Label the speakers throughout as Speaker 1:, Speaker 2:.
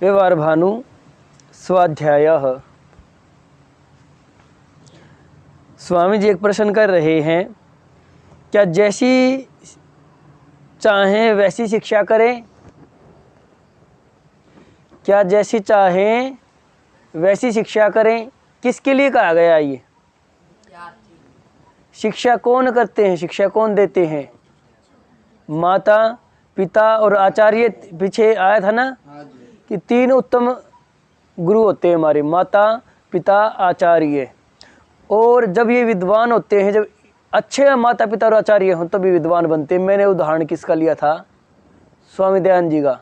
Speaker 1: व्यवहार भानु स्वाध्यायः। स्वामी जी एक प्रश्न कर रहे हैं, क्या जैसी चाहें वैसी शिक्षा करें? क्या जैसी चाहें वैसी शिक्षा करें? किसके लिए कहा गया ये? शिक्षा कौन करते हैं, शिक्षा कौन देते हैं? माता पिता और आचार्य। पीछे आया था ना कि तीन उत्तम गुरु होते हैं हमारे, माता पिता आचार्य। और जब ये विद्वान होते हैं, जब अच्छे माता पिता और आचार्य हों तभी विद्वान बनते हैं। मैंने उदाहरण किसका लिया था? स्वामी दयानंद जी का।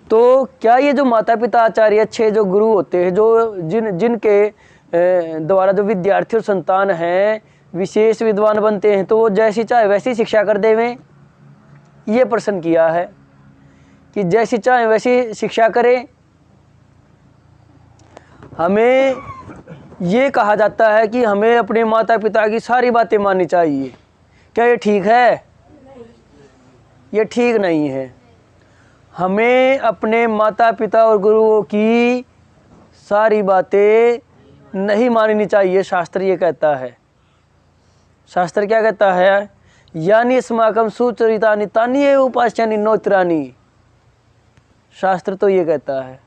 Speaker 1: तो क्या ये जो माता पिता आचार्य अच्छे जो गुरु होते हैं, जो जिनके द्वारा जो विद्यार्थी और संतान हैं विशेष विद्वान बनते हैं, तो वो जैसी चाहे वैसी शिक्षा कर देवें? ये प्रश्न किया है कि जैसी चाहे वैसी शिक्षा करें। हमें ये कहा जाता है कि हमें अपने माता पिता की सारी बातें माननी चाहिए। क्या ये ठीक है? ये ठीक नहीं है। हमें अपने माता पिता और गुरुओं की सारी बातें नहीं माननी चाहिए। शास्त्र ये कहता है। शास्त्र क्या कहता है? यानी अस्माकं सुचरितानि तानि एव उपास्यानि नोत्रानि। शास्त्र तो ये कहता है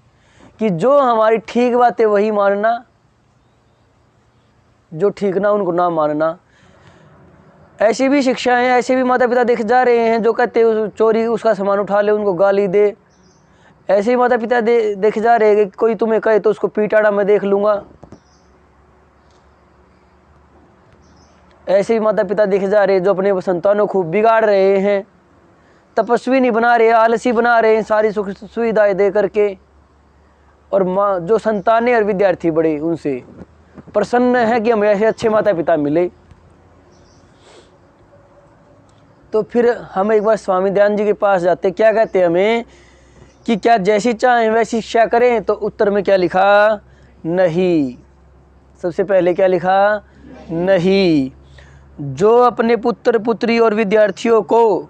Speaker 1: कि जो हमारी ठीक बातें वही मानना, जो ठीक ना उनको ना मानना। ऐसी भी शिक्षाएं, ऐसे भी माता पिता देखे जा रहे हैं जो कहते हैं चोरी उसका सामान उठा ले, उनको गाली दे। ऐसे ही माता पिता देखे जा रहे हैं कि कोई तुम्हें कहे तो उसको पीटाड़ा मैं देख लूँगा। ऐसे ही माता पिता देखे जा रहे हैं जो अपने संतानों को बिगाड़ रहे हैं, तपस्वी नहीं बना रहे, आलसी बना रहे हैं सारी सुख सुविधाएं दे करके। और माँ जो संतानें और विद्यार्थी बड़े उनसे प्रसन्न है कि हमें ऐसे अच्छे माता पिता मिले। तो फिर हम एक बार स्वामी दयानंद जी के पास जाते, क्या कहते हैं हमें कि क्या जैसी चाहें वैसी शिक्षा करें? तो उत्तर में क्या लिखा? नहीं। सबसे पहले क्या लिखा? नहीं। जो अपने पुत्र पुत्री और विद्यार्थियों को,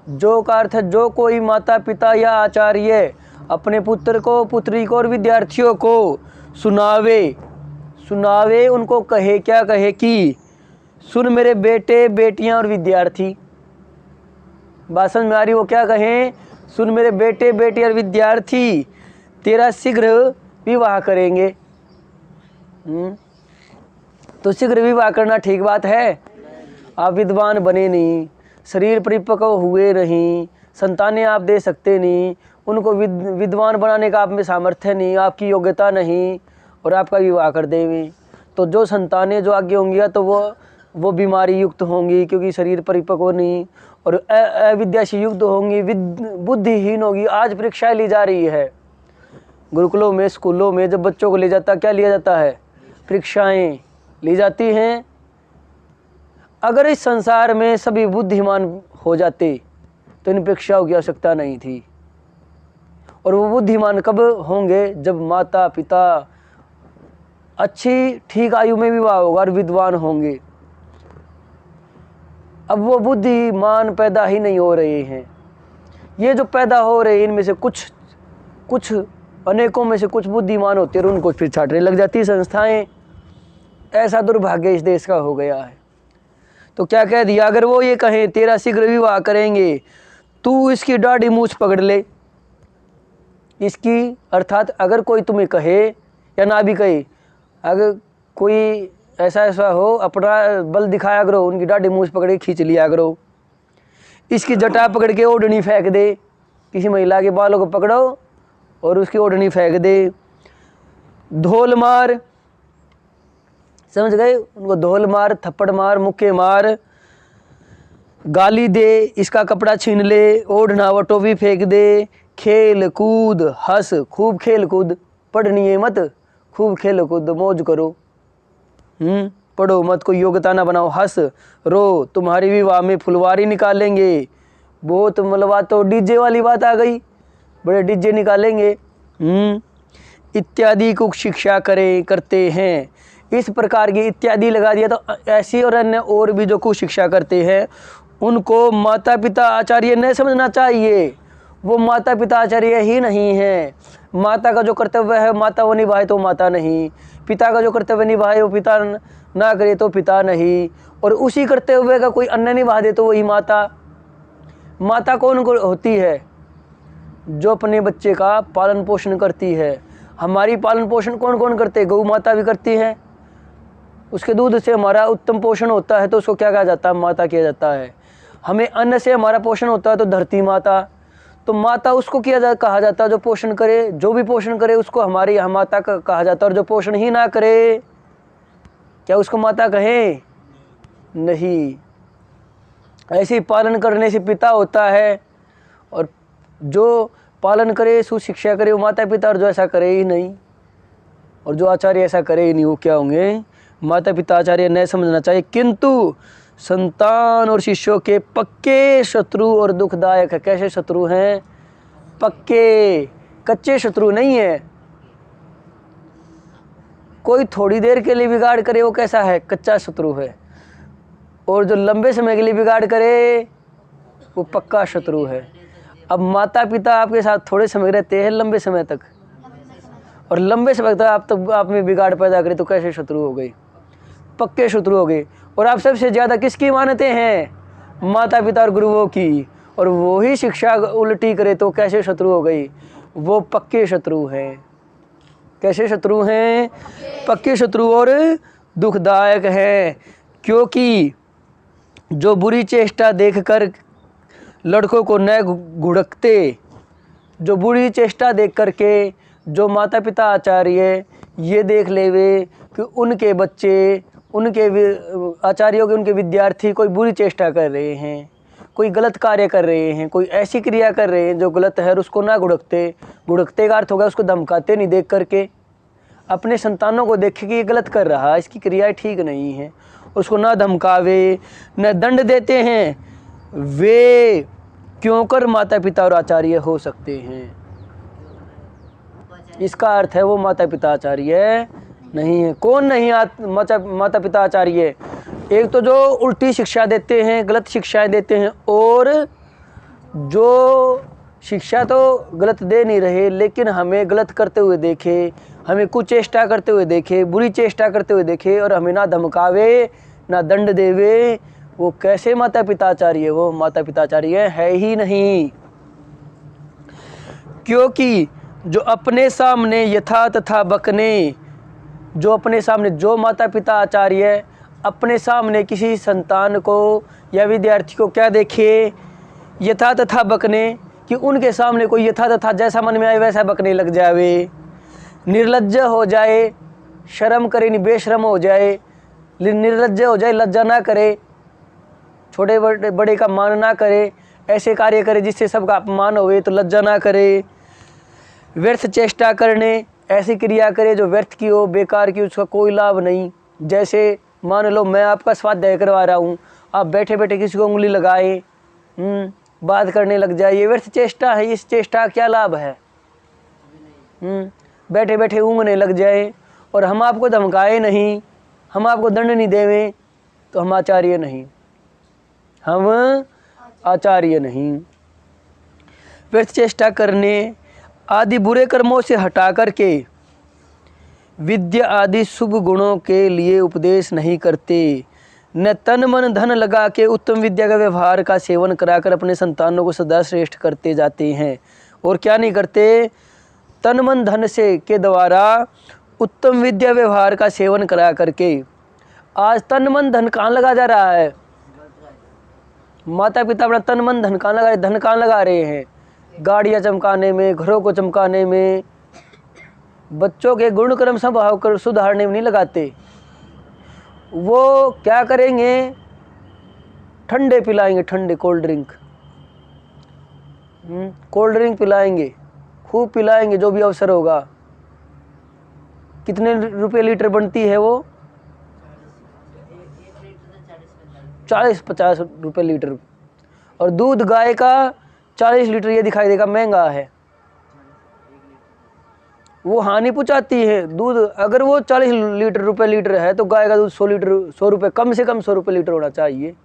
Speaker 1: जो का अर्थ है जो कोई माता पिता या आचार्य अपने पुत्र को पुत्री को और विद्यार्थियों को सुनावे उनको कहे, क्या कहे कि सुन मेरे बेटे बेटियां और विद्यार्थी। बात समझ में आ रही? वो क्या कहें? सुन मेरे बेटे बेटी और विद्यार्थी, तेरा शीघ्र विवाह करेंगे। तो शीघ्र विवाह करना ठीक बात है? आप विद्वान बने नहीं, शरीर परिपक्व हुए नहीं, संतानें आप दे सकते नहीं, उनको विद्वान बनाने का आप में सामर्थ्य नहीं, आपकी योग्यता नहीं, और आपका विवाह कर देंगे। तो जो संतानें जो आगे होंगी तो वो बीमारी युक्त होंगी क्योंकि शरीर परिपक्व नहीं, और अविद्या से युक्त होंगी, बुद्धिहीन होगी। आज परीक्षाएं ली जा रही है गुरुकुलों में, स्कूलों में। जब बच्चों को ले जाता क्या लिया जाता है? परीक्षाएं ली जाती हैं। अगर इस संसार में सभी बुद्धिमान हो जाते तो इन परीक्षाओं की आवश्यकता नहीं थी। और वो बुद्धिमान कब होंगे? जब माता पिता अच्छी ठीक आयु में विवाह होगा और विद्वान होंगे। अब वो बुद्धिमान पैदा ही नहीं हो रहे हैं। ये जो पैदा हो रहे हैं इनमें से कुछ अनेकों में से कुछ बुद्धिमान होते हैं और उनको फिर छाटने लग जाती है संस्थाएं। ऐसा दुर्भाग्य इस देश का हो गया है। तो क्या कह दिया? अगर वो ये कहें तेरा शीघ्र विवाह करेंगे, तू इसकी दाढ़ी मूछ पकड़ ले। इसकी अर्थात अगर कोई तुम्हें कहे या ना भी कहे, अगर कोई ऐसा हो अपना बल दिखाया करो, उनकी दाढ़ी मूछ पकड़ के खींच लिया करो। इसकी जटा पकड़ के ओढ़नी फेंक दे। किसी महिला के बालों को पकड़ो और उसकी ओढ़नी फेंक दे। धोल मार, समझ गए? उनको धोल मार, थप्पड़ मार, मुक्के मार, गाली दे, इसका कपड़ा छीन ले, ओढ़ना व टोपी फेंक दे। खेल कूद हंस, खूब खेल कूद, पढ़नी है मत, खूब खेल कूद मौज करो। पढ़ो मत, कोई योग्यता ना बनाओ, हंस रो, तुम्हारी विवाह में फुलवारी निकालेंगे। बहुत मतलब तो डीजे वाली बात आ गई, बड़े डीजे निकालेंगे। इत्यादि को शिक्षा करते हैं। इस प्रकार की इत्यादि लगा दिया तो ऐसी और अन्य और भी जो कुछ शिक्षा करते हैं उनको माता पिता आचार्य नहीं समझना चाहिए। वो माता पिता आचार्य ही नहीं हैं। माता का जो कर्तव्य है माता वो निभाए तो माता नहीं, पिता का जो कर्तव्य निभाए वो पिता ना करे तो पिता नहीं, और उसी कर्तव्य का कोई अन्य निभा दे तो वही माता। माता कौन होती है? जो अपने बच्चे का पालन पोषण करती है। हमारी पालन पोषण कौन कौन करते हैं? गौ माता भी करती है। उसके दूध से हमारा उत्तम पोषण होता है तो उसको क्या कहा जाता है? माता किया जाता है। हमें अन्न से हमारा पोषण होता है तो धरती माता। तो माता उसको कहा जाता है जो पोषण करे, जो भी पोषण करे उसको हमारी यहाँ माता कहा जाता है। और जो पोषण ही ना करे क्या उसको माता कहें? नहीं। ऐसे ही पालन करने से पिता होता है, और जो पालन करे सुशिक्षा करे वो माता पिता, और जो ऐसा करे ही नहीं और जो आचार्य ऐसा करे ही नहीं वो क्या होंगे? माता पिता आचार्य। नहीं समझना चाहिए। किंतु संतान और शिष्यों के पक्के शत्रु और दुखदायक है। कैसे शत्रु हैं? पक्के, कच्चे शत्रु नहीं है। कोई थोड़ी देर के लिए बिगाड़ करे वो कैसा है? कच्चा शत्रु है। और जो लंबे समय के लिए बिगाड़ करे वो पक्का शत्रु है। अब माता पिता आपके साथ थोड़े समय रहते हैं, लंबे समय तक, और लंबे समय तक आप में बिगाड़ पैदा करे तो कैसे शत्रु हो गए? पक्के शत्रु हो गए। और आप सबसे ज़्यादा किसकी मानते हैं? माता पिता और गुरुओं की। और वो ही शिक्षा उल्टी करे तो कैसे शत्रु हो गई? वो पक्के शत्रु हैं। कैसे शत्रु हैं? पक्के शत्रु और दुखदायक हैं। क्योंकि जो बुरी चेष्टा देखकर लड़कों को न घुड़कते, जो बुरी चेष्टा देख करके जो माता पिता आचार्य ये देख लेवे कि उनके बच्चे, उनके आचार्यों के, उनके विद्यार्थी कोई बुरी चेष्टा कर रहे हैं, कोई गलत कार्य कर रहे हैं, कोई ऐसी क्रिया कर रहे हैं जो गलत है, और उसको ना घुड़कते का अर्थ होगा उसको धमकाते नहीं, देख करके अपने संतानों को देखे कि ये गलत कर रहा है, इसकी क्रियाएं ठीक नहीं है, उसको ना धमकावे न दंड देते हैं, वे क्यों कर माता पिता और आचार्य हो सकते हैं। इसका अर्थ है वो माता पिता आचार्य नहीं है। कौन नहीं? माता पिता आचार्य। एक तो जो उल्टी शिक्षा देते हैं, गलत शिक्षाएं देते हैं, और जो शिक्षा तो गलत दे नहीं रहे लेकिन हमें गलत करते हुए देखे, हमें कुचेष्टा करते हुए देखे, बुरी चेष्टा करते हुए देखे, और हमें ना धमकावे ना दंड देवे, वो कैसे माता पिता आचार्य? वो माता पिता आचार्य है ही नहीं। क्योंकि जो अपने सामने यथा तथा बकने, जो अपने सामने, जो माता पिता आचार्य अपने सामने किसी संतान को या विद्यार्थी को क्या देखे? यथा तथा बकने, कि उनके सामने कोई यथा तथा जैसा मन में आए वैसा बकने लग जावे, निर्लज्ज हो जाए, शर्म करे नहीं, बेशर्म हो जाए, निर्लज्ज हो जाए, लज्जा ना करे, छोटे बड़े का मान ना करे, ऐसे कार्य करे जिससे सबका अपमान होवे तो लज्जा ना करे, व्यर्थ चेष्टा करने, ऐसी क्रिया करे जो व्यर्थ की हो, बेकार की, उसका कोई लाभ नहीं। जैसे मान लो मैं आपका स्वाध्याय करवा रहा हूँ, आप बैठे बैठे किसी को उंगली लगाए, बात करने लग जाए, ये व्यर्थ चेष्टा है। इस चेष्टा का क्या लाभ है? बैठे बैठे ऊँगने लग जाए और हम आपको धमकाए नहीं, हम आपको दंड नहीं देवें तो हम आचार्य नहीं, हम आचार्य नहीं। व्यर्थ चेष्टा करने आदि बुरे कर्मों से हटा करके विद्या आदि शुभ गुणों के लिए उपदेश नहीं करते, न तन मन धन लगा के उत्तम विद्या का व्यवहार का सेवन कराकर अपने संतानों को सदा श्रेष्ठ करते जाते हैं। और क्या नहीं करते? तन मन धन से के द्वारा उत्तम विद्या व्यवहार का सेवन करा करके। आज तन मन धन कहाँ लगा जा रहा है? माता पिता अपना तन मन धन कहाँ लगा रहे? धन कहाँ लगा रहे हैं? गाड़ियाँ चमकाने में, घरों को चमकाने में, बच्चों के गुण कर्म स्वभाव कर सुधारने में नहीं लगाते। वो क्या करेंगे? ठंडे पिलाएंगे, ठंडे कोल्ड ड्रिंक, कोल्ड ड्रिंक पिलाएंगे, खूब पिलाएंगे जो भी अवसर होगा। कितने रुपए लीटर बनती है वो? 40-50 रुपए लीटर। और दूध गाय का 40 लीटर ये दिखाई देगा महंगा है, वो हानि पहुंचाती है। दूध अगर वो 40 लीटर रुपए लीटर है तो गाय का दूध 100 लीटर, 100 रुपये, कम से कम 100 रुपये लीटर होना चाहिए,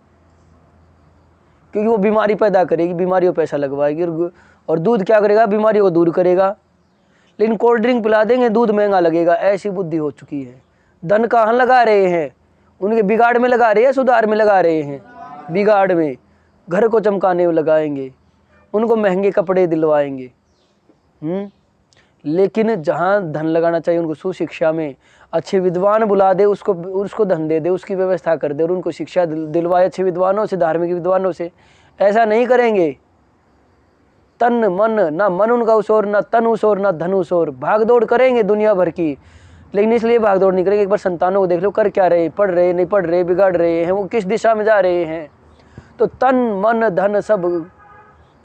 Speaker 1: क्योंकि वो बीमारी पैदा करेगी, बीमारियों पैसा लगवाएगी। और दूध क्या करेगा? बीमारियों को दूर करेगा। लेकिन कोल्ड ड्रिंक पिला देंगे, दूध महंगा लगेगा, ऐसी बुद्धि हो चुकी है। धन कहाँ लगा रहे हैं? उनके बिगाड़ में लगा रहे हैं, सुधार में लगा रहे हैं? बिगाड़ में। घर को चमकाने में लगाएंगे, उनको महंगे कपड़े दिलवाएंगे। लेकिन जहाँ धन लगाना चाहिए उनको सुशिक्षा में, अच्छे विद्वान बुला दे, उसको धन दे दे, उसकी व्यवस्था कर दे और उनको शिक्षा दिलवाए अच्छे विद्वानों से, धार्मिक विद्वानों से। ऐसा नहीं करेंगे। तन मन, ना मन उनका उस ओर, ना तन उस ओर, ना धन उस ओर। भाग दौड़ करेंगे दुनिया भर की, लेकिन इसलिए भाग दौड़ नहीं करेंगे। एक बार संतानों को देख लो, कर क्या रहे, पढ़ रहे नहीं पढ़ रहे, बिगाड़ रहे हैं, वो किस दिशा में जा रहे हैं। तो तन मन धन सब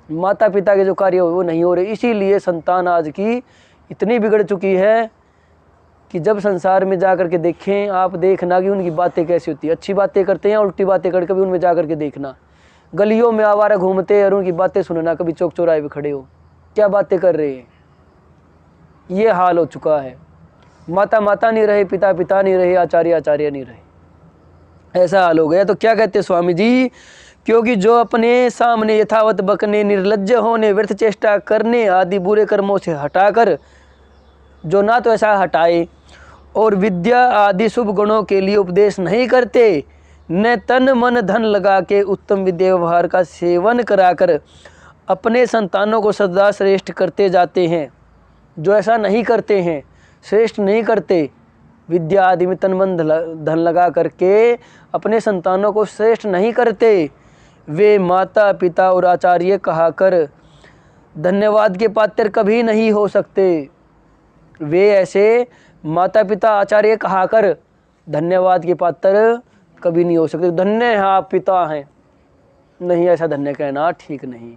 Speaker 1: माता पिता के जो कार्य हो वो नहीं हो रहे। इसीलिए संतान आज की इतनी बिगड़ चुकी है कि जब संसार में जा कर के देखें, आप देखना कि उनकी बातें कैसी होती है। अच्छी बातें करते हैं, उल्टी बातें करके भी उनमें जा कर के देखना। गलियों में आवारा घूमते हैं और उनकी बातें सुनना, कभी चौक चौराहे पे खड़े हो, क्या बातें कर रहे हैं। ये हाल हो चुका है। माता माता नहीं रहे, पिता पिता नहीं रहे, आचार्य आचार्य नहीं रहे, ऐसा हाल हो गया। तो क्या कहते स्वामी जी, क्योंकि जो अपने सामने यथावत बकने, निर्लज्ज होने, व्यर्थ चेष्टा करने आदि बुरे कर्मों से हटाकर, जो ना तो ऐसा हटाए और विद्या आदि शुभ गुणों के लिए उपदेश नहीं करते, न तन मन धन लगा के उत्तम विद्या व्यवहार का सेवन कराकर अपने संतानों को सदा श्रेष्ठ करते जाते हैं। जो ऐसा नहीं करते हैं, श्रेष्ठ नहीं करते, विद्या आदि में तन मन धन लगा करके अपने संतानों को श्रेष्ठ नहीं करते, वे माता पिता और आचार्य कहाकर धन्यवाद के पात्र कभी नहीं हो सकते। वे ऐसे माता पिता आचार्य कहाकर धन्यवाद के पात्र कभी नहीं हो सकते। धन्य है आप पिता हैं, नहीं, ऐसा धन्य कहना ठीक नहीं।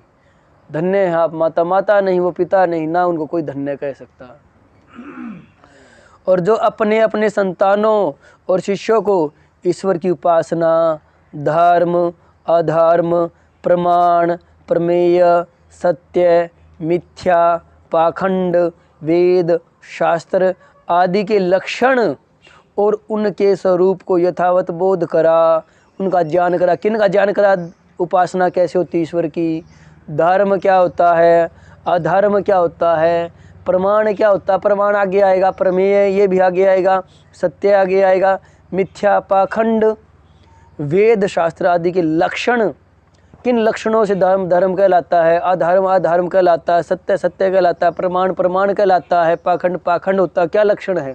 Speaker 1: धन्य है आप माता, माता नहीं वो पिता नहीं, ना उनको कोई धन्य कह सकता। और जो अपने अपने संतानों और शिष्यों को ईश्वर की उपासना, धर्म अधर्म, प्रमाण प्रमेय, सत्य मिथ्या, पाखंड, वेद शास्त्र आदि के लक्षण और उनके स्वरूप को यथावत बोध करा, उनका ज्ञान करा। किन का ज्ञान करा? उपासना कैसे होती है ईश्वर की, धर्म क्या होता है, अधर्म क्या होता है, प्रमाण क्या होता है, प्रमाण आगे आएगा, प्रमेय ये भी आगे आएगा, सत्य आगे आएगा, मिथ्या, पाखंड, वेद शास्त्र आदि के लक्षण, किन लक्षणों से धर्म धर्म कहलाता है, अधर्म अधर्म कहलाता है, सत्य सत्य कहलाता है, प्रमाण प्रमाण कहलाता है, पाखंड पाखंड होता है। क्या लक्षण है?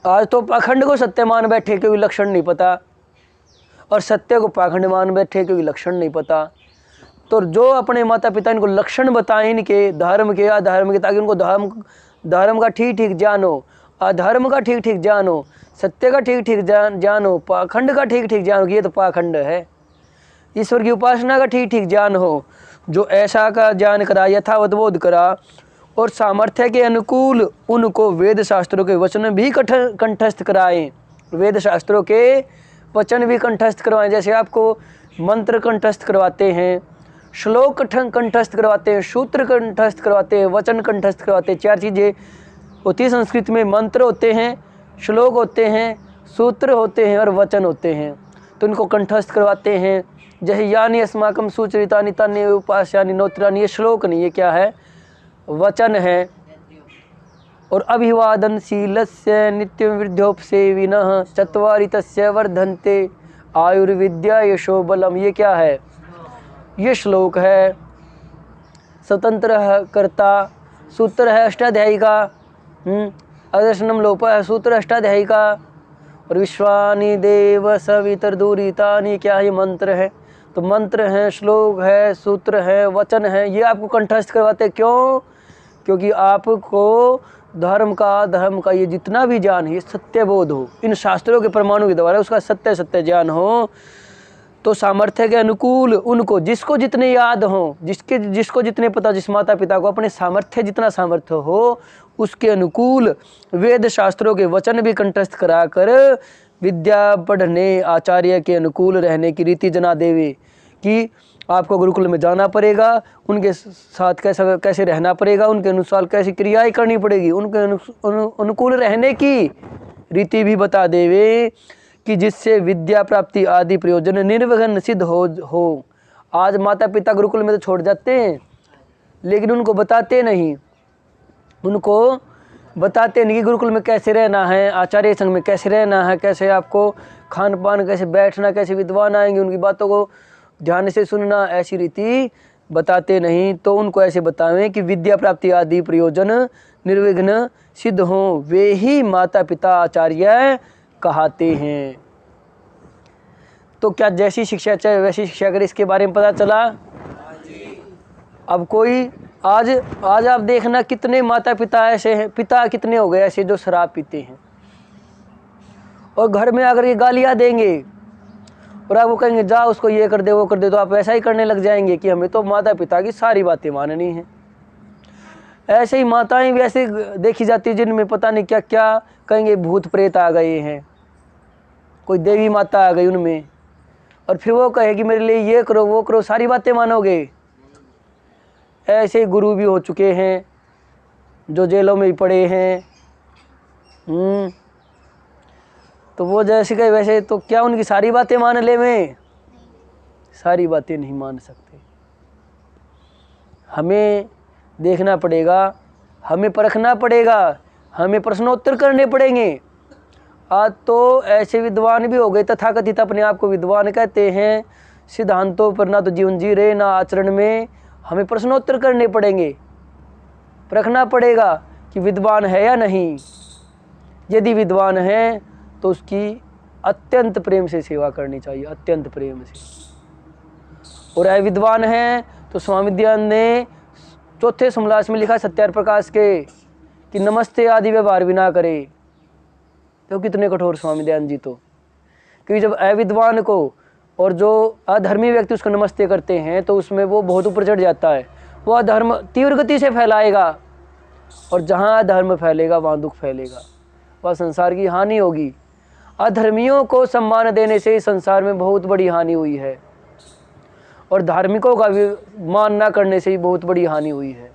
Speaker 1: आज तो पाखंड को सत्य मान बैठे क्योंकि लक्षण नहीं पता, और सत्य को पाखंड मान बैठे क्योंकि लक्षण नहीं पता। तो जो अपने माता पिता इनको लक्षण बताएं इनके धर्म के अधर्म के, ताकि उनको धर्म का ठीक ठीक ज्ञान हो, अधर्म का ठीक ठीक ज्ञान हो, सत्य का ठीक ठीक ज्ञान हो, पाखंड का ठीक ठीक ज्ञान हो, ये तो पाखंड है। ईश्वर की उपासना का ठीक ठीक ज्ञान हो, जो ऐसा का ज्ञान करा, यथावत बोध करा, और सामर्थ्य के अनुकूल उनको वेद शास्त्रों के वचन भी कंठस्थ कराएं। वेद शास्त्रों के वचन भी कंठस्थ करवाएं। जैसे आपको मंत्र कंठस्थ करवाते हैं, श्लोक कंठस्थ करवाते हैं, सूत्र कंठस्थ करवाते हैं, वचन कंठस्थ करवाते हैं। चार चीज़ें होती है संस्कृत में, मंत्र होते हैं, श्लोक होते हैं, सूत्र होते हैं और वचन होते हैं। तो इनको कंठस्थ करवाते हैं। जैसे यानी अस्माकम सुचरितानि तानि उपास्यानि नोत्रानि, ये श्लोक नहीं, ये क्या है? वचन है। और अभिवादनशीलस्य नित्यं वृद्धोपसेविनः चत्वारि तस्य वर्धन्ते आयुर्विद्या यशो बलम, ये क्या है? ये श्लोक है। स्वतंत्र कर्ता सूत्र है अष्टाध्यायी का, अदर्शनम लोप है सूत्र अष्टाध्यायी का। और विश्वानि देव सवितर्दूरितानि, क्या ये मंत्र है? तो मंत्र है, श्लोक है, सूत्र है, वचन है, ये आपको कंठस्थ करवाते। क्यों? क्योंकि आपको धर्म का ये जितना भी ज्ञान है, ये सत्य बोध हो, इन शास्त्रों के प्रमाणों के द्वारा उसका सत्य सत्य ज्ञान हो। तो सामर्थ्य के अनुकूल उनको, जिसको जितने याद हो, जिसको जितने पता, जिस माता पिता को अपने सामर्थ्य जितना सामर्थ्य हो, उसके अनुकूल वेद शास्त्रों के वचन भी कंठस्थ कराकर विद्या पढ़ने, आचार्य के अनुकूल रहने की रीति जना देवे कि आपको गुरुकुल में जाना पड़ेगा, उनके साथ कैसे रहना पड़ेगा, उनके अनुसार कैसी क्रियाएं करनी पड़ेगी, उनके अनुकूल रहने की रीति भी बता देवे कि जिससे विद्या प्राप्ति आदि प्रयोजन निर्विघ्न सिद्ध हो। आज माता पिता गुरुकुल में तो छोड़ जाते हैं, लेकिन उनको बताते नहीं उनको बताते नहीं कि गुरुकुल में कैसे रहना है, आचार्य संघ में कैसे रहना है, कैसे आपको खान पान, कैसे बैठना, कैसे विद्वान आएंगे उनकी बातों को ध्यान से सुनना, ऐसी रीति बताते नहीं। तो उनको ऐसे बतावें कि विद्या प्राप्ति आदि प्रयोजन निर्विघ्न सिद्ध हों, वे ही माता पिता आचार्य कहते हैं। तो क्या जैसी शिक्षा चाहे वैसी शिक्षा करें, इसके बारे में पता चला। अब कोई आज आप देखना कितने माता पिता ऐसे हैं, पिता कितने हो गए ऐसे जो शराब पीते हैं, और घर में अगर ये गालियाँ देंगे और आप वो कहेंगे जा उसको ये कर दे वो कर दे, तो आप ऐसा ही करने लग जाएंगे कि हमें तो माता पिता की सारी बातें माननी है। ऐसे ही माताएं भी ऐसे देखी जाती है जिनमें पता नहीं क्या क्या, कहेंगे भूत प्रेत आ गए हैं, कोई देवी माता आ गई उनमें, और फिर वो कहेगी मेरे लिए ये करो वो करो, सारी बातें मानोगे। ऐसे ही गुरु भी हो चुके हैं जो जेलों में ही पड़े हैं। तो वो जैसे कहे वैसे, तो क्या उनकी सारी बातें मान ले में? सारी बातें नहीं मान सकते। हमें देखना पड़ेगा, हमें परखना पड़ेगा, हमें प्रश्नोत्तर करने पड़ेंगे। आज तो ऐसे विद्वान भी हो गए, तथाकथित अपने आप को विद्वान कहते हैं, सिद्धांतों पर ना तो जीवन जी रहे ना आचरण में। हमें प्रश्नोत्तर करने पड़ेंगे, परखना पड़ेगा कि विद्वान है या नहीं। यदि विद्वान है तो उसकी अत्यंत प्रेम से सेवा करनी चाहिए, अत्यंत प्रेम से। और अविद्वान है तो स्वामी दयानंद ने चौथे समलास में लिखा सत्यार्थ प्रकाश के कि नमस्ते आदि व्यवहार भी ना करे। तो कितने कठोर स्वामी दयानंद जी तो, क्योंकि जब अविद्वान को और जो अधर्मी व्यक्ति उसको नमस्ते करते हैं तो उसमें वो बहुत ऊपर चढ़ जाता है, वो अधर्म तीव्र गति से फैलाएगा, और जहाँ अधर्म फैलेगा वहाँ दुख फैलेगा, वह संसार की हानि होगी। अधर्मियों को सम्मान देने से संसार में बहुत बड़ी हानि हुई है, और धार्मिकों का भी मान न करने से ही बहुत बड़ी हानि हुई है।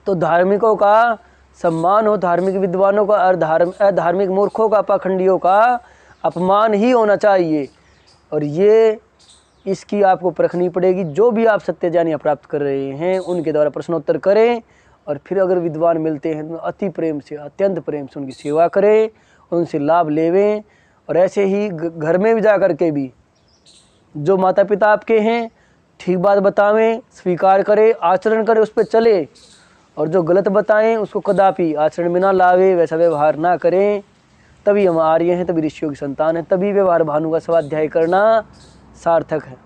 Speaker 1: तो धार्मिकों का सम्मान हो, धार्मिक विद्वानों का, अधार्मिक मूर्खों का, पाखंडियों का अपमान ही होना चाहिए। और ये इसकी आपको परखनी पड़ेगी। जो भी आप सत्य जानियाँ प्राप्त कर रहे हैं उनके द्वारा प्रश्नोत्तर करें, और फिर अगर विद्वान मिलते हैं तो अति प्रेम से, अत्यंत प्रेम से उनकी सेवा करें, उनसे लाभ लेवें। और ऐसे ही घर में भी जा कर के भी जो माता पिता आपके हैं ठीक बात बतावें, स्वीकार करें, आचरण करें, उस पर चले, और जो गलत बताएं उसको कदापि आचरण में ना लावे, वैसा व्यवहार ना करें। तभी हम आर्य हैं, तभी ऋषियों की संतान है, तभी व्यवहार भानु का स्वाध्याय करना सार्थक है।